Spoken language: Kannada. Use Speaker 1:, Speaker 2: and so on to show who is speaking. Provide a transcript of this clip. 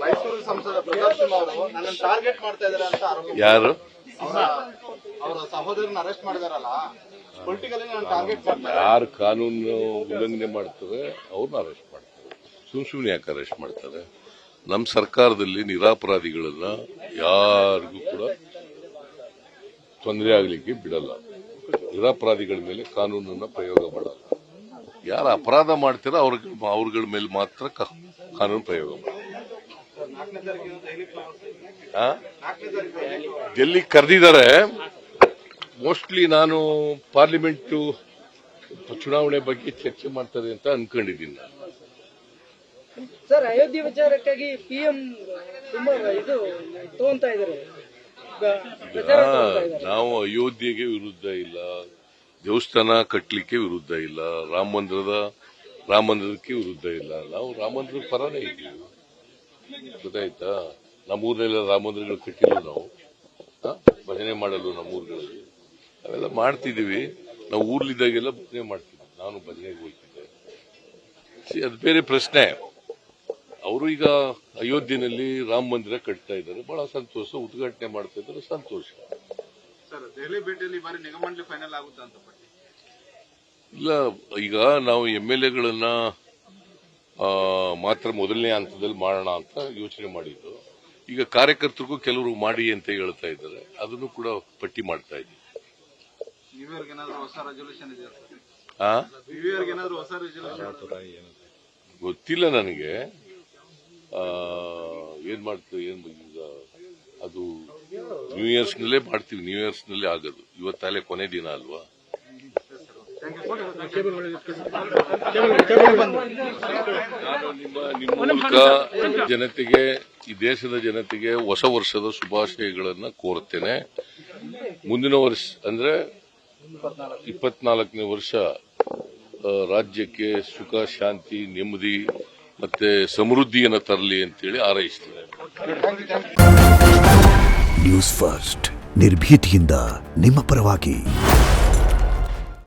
Speaker 1: ಮೈಸೂರು ಸಂಸದ ಪ್ರದರ್ಶನ್ ಅವರು ನನ್ನ ಟಾರ್ಗೆಟ್ ಮಾಡ್ತಾ ಇದ್ದಾರೆ ಅಂತ ಆರೋಪ.
Speaker 2: ಯಾರು?
Speaker 1: ಅವರ ಸಹೋದರನ ಅರೆಸ್ಟ್ ಮಾಡಿದಾರಲ್ಲ, ಪೊಲಿಟಿಕಲಿ ನಾನು ಟಾರ್ಗೆಟ್ ಮಾಡ್ತಾರೆ.
Speaker 2: ಯಾರು ಕಾನೂನು ಉಲ್ಲಂಘನೆ ಮಾಡ್ತಾರೆ ಅವ್ರನ್ನ ಅರೆಸ್ಟ್ ಮಾಡ್ತಾರೆ. ಸುಮ್ಮನೆ ಯಾಕೆ ಅರೆಸ್ಟ್ ಮಾಡ್ತಾರೆ? ನಮ್ಮ ಸರ್ಕಾರದಲ್ಲಿ ನಿರಪರಾಧಿಗಳನ್ನ ಯಾರಿಗೂ ಕೂಡ ತೊಂದರೆ ಆಗಲಿಕ್ಕೆ ಬಿಡಲ್ಲ. ನಿರಪರಾಧಿಗಳ ಮೇಲೆ ಕಾನೂನನ್ನ ಪ್ರಯೋಗ ಮಾಡಲ್ಲ. ಯಾರು ಅಪರಾಧ ಮಾಡ್ತಾರೋ ಅವ್ರಗಳ ಮೇಲೆ ಮಾತ್ರ ಕಾನೂನು ಪ್ರಯೋಗ ಮಾಡಲ್ಲ. ಡೆಲ್ಲಿ ಕರೆದಿದ್ದಾರೆ. ಮೋಸ್ಟ್ಲಿ ನಾನು ಪಾರ್ಲಿಮೆಂಟ್ ಚುನಾವಣೆ ಬಗ್ಗೆ ಚರ್ಚೆ ಮಾಡ್ತಾರೆ ಅಂತ ಅನ್ಕೊಂಡಿದ್ದೀನಿ.
Speaker 3: ಸರ್, ಅಯೋಧ್ಯೆ ವಿಚಾರಕ್ಕಾಗಿ ಪಿಎಂ ತುಂಬಾ ಇದು ತಗೊಂತಾ ಇದ್ದಾರೆ.
Speaker 2: ನಾವು ಅಯೋಧ್ಯೆಗೆ ವಿರುದ್ಧ ಇಲ್ಲ, ದೇವಸ್ಥಾನ ಕಟ್ಟಲಿಕ್ಕೆ ವಿರುದ್ಧ ಇಲ್ಲ, ರಾಮ ಮಂದಿರಕ್ಕೆ ವಿರುದ್ಧ ಇಲ್ಲ. ನಾವು ರಾಮ ಮಂದಿರದ ಪರನೇ ಇದ್ದೀವಿ. ಗೊತ್ತಾಯ್ತಾ? ನಮ್ಮೂರಲ್ಲೆಲ್ಲ ರಾಮ ಮಂದಿರಗಳು ಕಟ್ಟಿಲ್ಲ. ನಾವು ಭಜನೆ ಮಾಡಲು ನಮ್ಮೂರುಗಳಲ್ಲಿ ಅವೆಲ್ಲ ಮಾಡ್ತಿದ್ದೀವಿ. ನಾವು ಊರ್ಲಿದ್ದಾಗೆಲ್ಲ ಭಜನೆ ಮಾಡ್ತಿದ್ವಿ. ನಾನು ಭಜನೆಗೆ ಹೋಗ್ತಿದ್ದೆ. ಅದು ಬೇರೆ ಪ್ರಶ್ನೆ. ಅವರು ಈಗ ಅಯೋಧ್ಯೆಯಲ್ಲಿ ರಾಮ ಮಂದಿರ ಕಟ್ತಾ ಇದ್ದಾರೆ. ಬಹಳ ಸಂತೋಷ. ಉದ್ಘಾಟನೆ ಮಾಡ್ತಾ ಇದ್ದಾರೆ. ಸಂತೋಷ.
Speaker 1: ಸರ್, ದೆಹಲಿ ಭೇಟಿಯಲ್ಲಿ ಬಾರಿ ನಿಗಮಂಡಳಿ ಫೈನಲ್ ಆಗುತ್ತೆ ಅಂತ
Speaker 2: ಇಲ್ಲ. ಈಗ ನಾವು MLAಗಳನ್ನ ಮಾತ್ರ ಮೊದಲನೇ ಹಂತದಲ್ಲಿ ಮಾಡೋಣ ಅಂತ ಯೋಚನೆ ಮಾಡಿದ್ದು. ಈಗ ಕಾರ್ಯಕರ್ತರಿಗೂ ಕೆಲವರು ಮಾಡಿ ಅಂತ ಹೇಳ್ತಾ ಇದ್ದಾರೆ. ಅದನ್ನು ಕೂಡ ಪಟ್ಟಿ ಮಾಡ್ತಾ ಇದ್ದೀವಿ. ಗೊತ್ತಿಲ್ಲ ನನಗೆ. ಏನ್ ಮಾಡ್ತೀವಿ ಈಗ ಅದು ನ್ಯೂ ಇಯರ್ಸ್ನಲ್ಲೇ ಮಾಡ್ತೀವಿ. ನ್ಯೂ ಇಯರ್ಸ್ನಲ್ಲೇ ಆಗೋದು. ಇವತ್ತಲ್ಲೇ ಕೊನೆ ದಿನ ಅಲ್ವಾ? ನಾನು ನಿಮ್ಮ ಮೂಲಕ ಜನತೆಗೆ, ಈ ದೇಶದ ಜನತೆಗೆ ಹೊಸ ವರ್ಷದ ಶುಭಾಶಯಗಳನ್ನು ಕೋರುತ್ತೇನೆ. ಮುಂದಿನ ವರ್ಷ ಅಂದ್ರೆ 24ನೇ ವರ್ಷ ರಾಜ್ಯಕ್ಕೆ ಸುಖ, ಶಾಂತಿ, ನೆಮ್ಮದಿ ಮತ್ತೆ ಸಮೃದ್ಧಿಯನ್ನು ತರಲಿ ಅಂತೇಳಿ ಹಾರೈಸ್ತೇನೆ.
Speaker 4: ನ್ಯೂಸ್ ಫಸ್ಟ್, ನಿರ್ಭೀತಿಯಿಂದ ನಿಮ್ಮ ಪರವಾಗಿ.